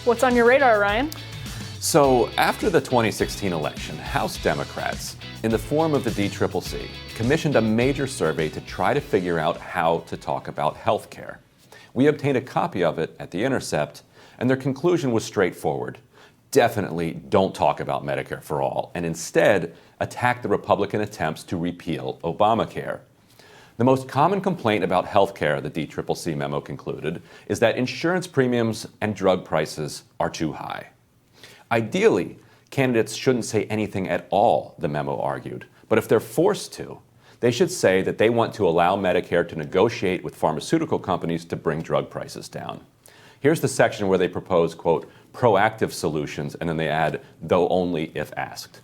What's on your radar, Ryan? So, after the 2016 election, House Democrats, in the form of the DCCC, commissioned a major survey to try to figure out how to talk about health care. We obtained a copy of it at The Intercept, and their conclusion was straightforward. Definitely don't talk about Medicare for all, and instead attack the Republican attempts to repeal Obamacare. The most common complaint about health care, the DCCC memo concluded, is that insurance premiums and drug prices are too high. Ideally, candidates shouldn't say anything at all, the memo argued. But if they're forced to, they should say that they want to allow Medicare to negotiate with pharmaceutical companies to bring drug prices down. Here's the section where they propose, quote, proactive solutions, and then they add, though only if asked.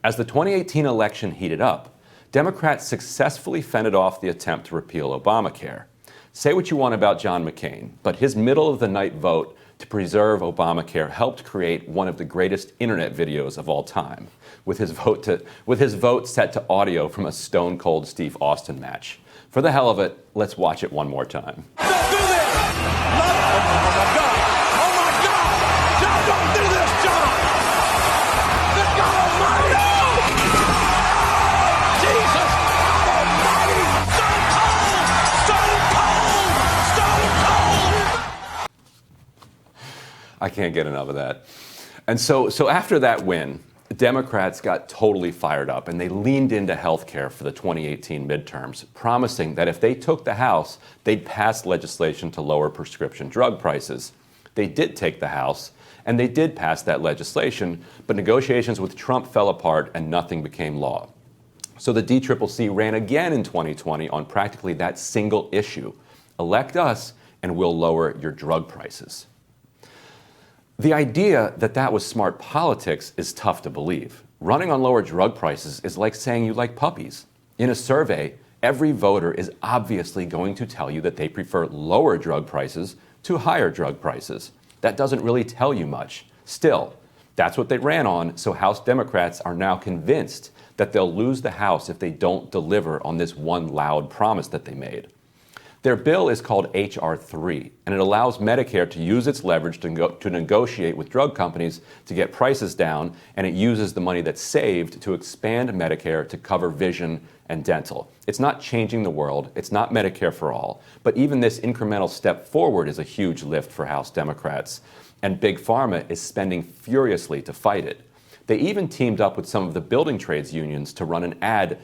As the 2018 election heated up, Democrats successfully fended off the attempt to repeal Obamacare. Say what you want about John McCain, but his middle-of-the-night vote to preserve Obamacare helped create one of the greatest internet videos of all time, with his vote set to audio from a Stone Cold Steve Austin match. For the hell of it, let's watch it one more time. Don't do this! Oh my God! Oh my God! John, don't do this, John! The God Almighty! Jesus! God Almighty! Stone Cold! Stone Cold! Stone Cold! I can't get enough of that. And so after that win, Democrats got totally fired up, and they leaned into health care for the 2018 midterms, promising that if they took the House, they'd pass legislation to lower prescription drug prices. They did take the House, and they did pass that legislation, but negotiations with Trump fell apart and nothing became law. So the DCCC ran again in 2020 on practically that single issue. Elect us, and we'll lower your drug prices. The idea that that was smart politics is tough to believe. Running on lower drug prices is like saying you like puppies. In a survey, every voter is obviously going to tell you that they prefer lower drug prices to higher drug prices. That doesn't really tell you much. Still, that's what they ran on, so House Democrats are now convinced that they'll lose the House if they don't deliver on this one loud promise that they made. Their bill is called H.R.3, and it allows Medicare to use its leverage to negotiate with drug companies to get prices down, and it uses the money that's saved to expand Medicare to cover vision and dental. It's not changing the world, it's not Medicare for all, but even this incremental step forward is a huge lift for House Democrats, and Big Pharma is spending furiously to fight it. They even teamed up with some of the building trades unions to run an ad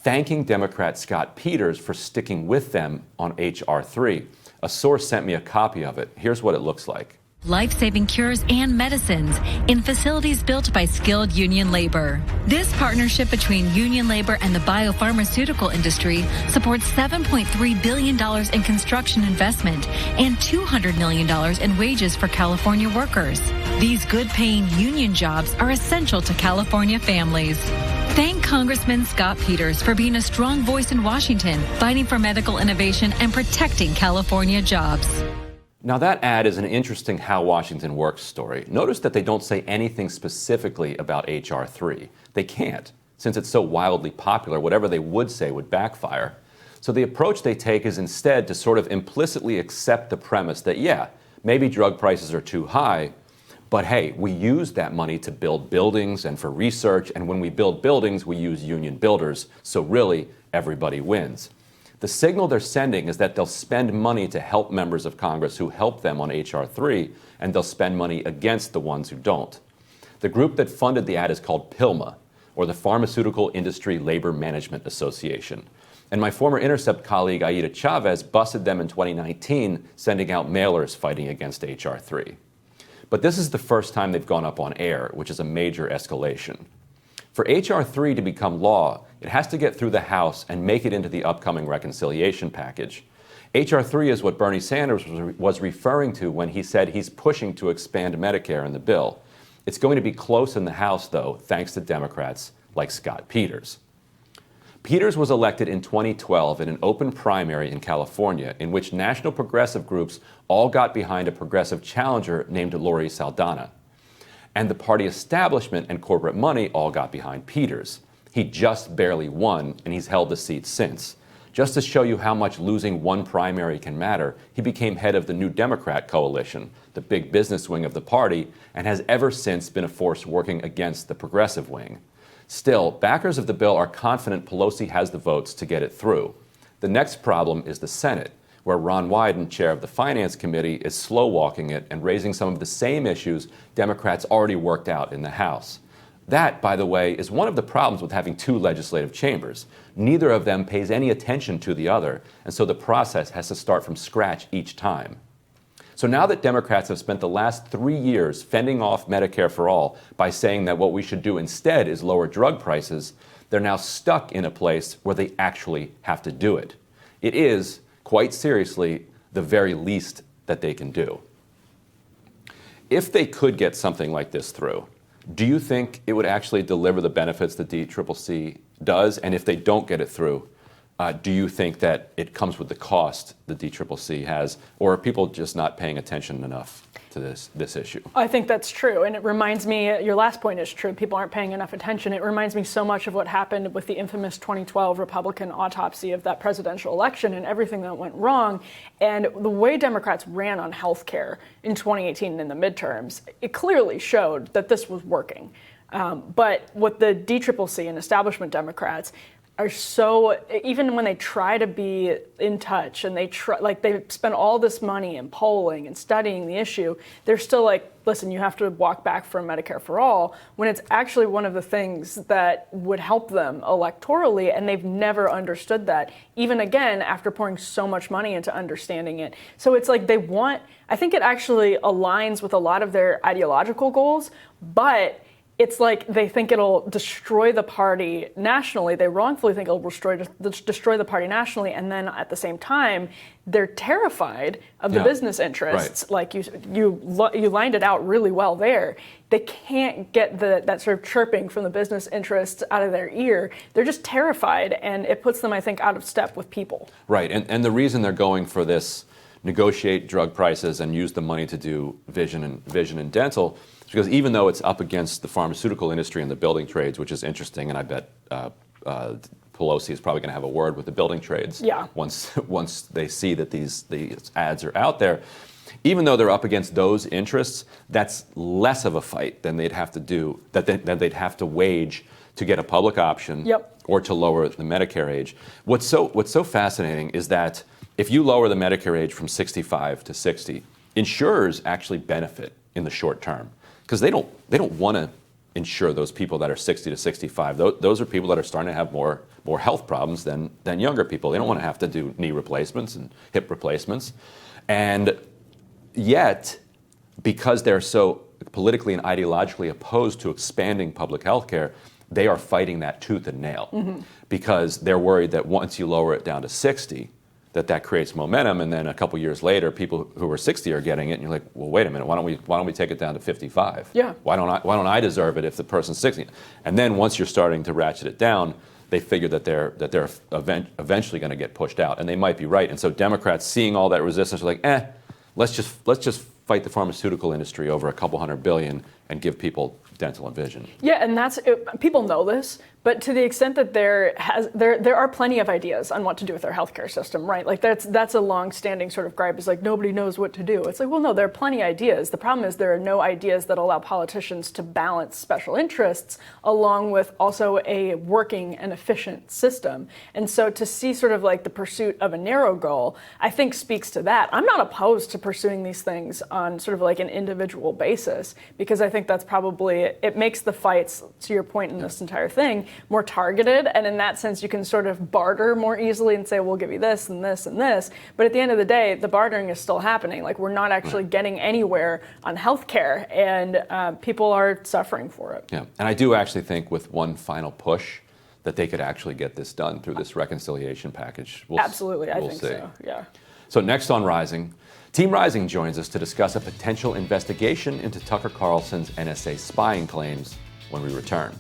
thanking Democrat Scott Peters for sticking with them on H.R.3. A source sent me a copy of it. Here's what it looks like. Life-saving cures and medicines in facilities built by skilled union labor. This partnership between union labor and the biopharmaceutical industry supports $7.3 billion in construction investment and $200 million in wages for California workers. These good-paying union jobs are essential to California families. Thank Congressman Scott Peters for being a strong voice in Washington, fighting for medical innovation and protecting California jobs. Now that ad is an interesting How Washington Works story. Notice that they don't say anything specifically about H.R.3. They can't. Since it's so wildly popular, whatever they would say would backfire. So the approach they take is instead to sort of implicitly accept the premise that, yeah, maybe drug prices are too high, but hey, we use that money to build buildings and for research, and when we build buildings, we use union builders, so really, everybody wins. The signal they're sending is that they'll spend money to help members of Congress who help them on H.R.3, and they'll spend money against the ones who don't. The group that funded the ad is called PILMA, or the Pharmaceutical Industry Labor Management Association. And my former Intercept colleague, Aida Chavez, busted them in 2019, sending out mailers fighting against H.R.3. But this is the first time they've gone up on air, which is a major escalation. For H.R.3 to become law, it has to get through the House and make it into the upcoming reconciliation package. H.R.3 is what Bernie Sanders was referring to when he said he's pushing to expand Medicare in the bill. It's going to be close in the House, though, thanks to Democrats like Scott Peters. Peters was elected in 2012 in an open primary in California in which national progressive groups all got behind a progressive challenger named Lori Saldana. And the party establishment and corporate money all got behind Peters. He just barely won, and he's held the seat since. Just to show you how much losing one primary can matter, he became head of the New Democrat coalition, the big business wing of the party, and has ever since been a force working against the progressive wing. Still, backers of the bill are confident Pelosi has the votes to get it through. The next problem is the Senate, where Ron Wyden, chair of the Finance Committee, is slow-walking it and raising some of the same issues Democrats already worked out in the House. That, by the way, is one of the problems with having two legislative chambers. Neither of them pays any attention to the other, and so the process has to start from scratch each time. So now that Democrats have spent the last 3 years fending off Medicare for all by saying that what we should do instead is lower drug prices, they're now stuck in a place where they actually have to do it. It is, quite seriously, the very least that they can do. If they could get something like this through, do you think it would actually deliver the benefits that DCCC does? And if they don't get it through, do you think that it comes with the cost the DCCC has, or are people just not paying attention enough to this issue? I think that's true, and it reminds me, your last point is true, people aren't paying enough attention. It reminds me so much of what happened with the infamous 2012 Republican autopsy of that presidential election and everything that went wrong. And the way Democrats ran on health care in 2018 in the midterms, it clearly showed that this was working. But what the DCCC and establishment Democrats are so, even when they try to be in touch and they spend all this money in polling and studying the issue, they're still like, listen, you have to walk back from Medicare for all, when it's actually one of the things that would help them electorally, and they've never understood that, even again, after pouring so much money into understanding it. So it's like I think it actually aligns with a lot of their ideological goals, but it's like they think it'll destroy the party nationally. They wrongfully think it'll destroy the party nationally, and then at the same time, they're terrified of the business interests. Right. Like you lined it out really well there. They can't get that sort of chirping from the business interests out of their ear. They're just terrified, and it puts them, I think, out of step with people. Right, and the reason they're going for this negotiate drug prices and use the money to do vision and dental, because even though it's up against the pharmaceutical industry and the building trades, which is interesting, and I bet Pelosi is probably going to have a word with the building trades once they see that these ads are out there. Even though they're up against those interests, that's less of a fight than they'd have to wage to get a public option or to lower the Medicare age. What's so fascinating is that if you lower the Medicare age from 65 to 60, insurers actually benefit in the short term, because they don't want to insure those people that are 60 to 65. Those are people that are starting to have more health problems than younger people. They don't want to have to do knee replacements and hip replacements. And yet, because they're so politically and ideologically opposed to expanding public health care, they are fighting that tooth and nail, because they're worried that once you lower it down to 60, that creates momentum, and then a couple years later, people who are 60 are getting it, and you're like, well, wait a minute, why don't we take it down to 55? Yeah. Why don't I deserve it if the person's 60? And then once you're starting to ratchet it down, they figure that they're eventually going to get pushed out, and they might be right. And so Democrats, seeing all that resistance, are like, let's just fight the pharmaceutical industry over a couple $100 billion and give people dental and vision. Yeah, and people know this, but to the extent that there are plenty of ideas on what to do with our healthcare system, right? Like that's a long-standing sort of gripe, is like nobody knows what to do. It's like, well, no, there are plenty of ideas. The problem is there are no ideas that allow politicians to balance special interests along with also a working and efficient system. And so to see sort of like the pursuit of a narrow goal, I think speaks to that. I'm not opposed to pursuing these things on sort of like an individual basis, because I think that's probably, it makes the fights, to your point in this entire thing, more targeted, and in that sense you can sort of barter more easily and say, we'll give you this and this and this, but at the end of the day the bartering is still happening. Like, we're not actually getting anywhere on healthcare, and people are suffering for it. Yeah, and I do actually think with one final push that they could actually get this done through this reconciliation package. Absolutely, I think so, yeah. So next on Rising, Team Rising joins us to discuss a potential investigation into Tucker Carlson's NSA spying claims when we return.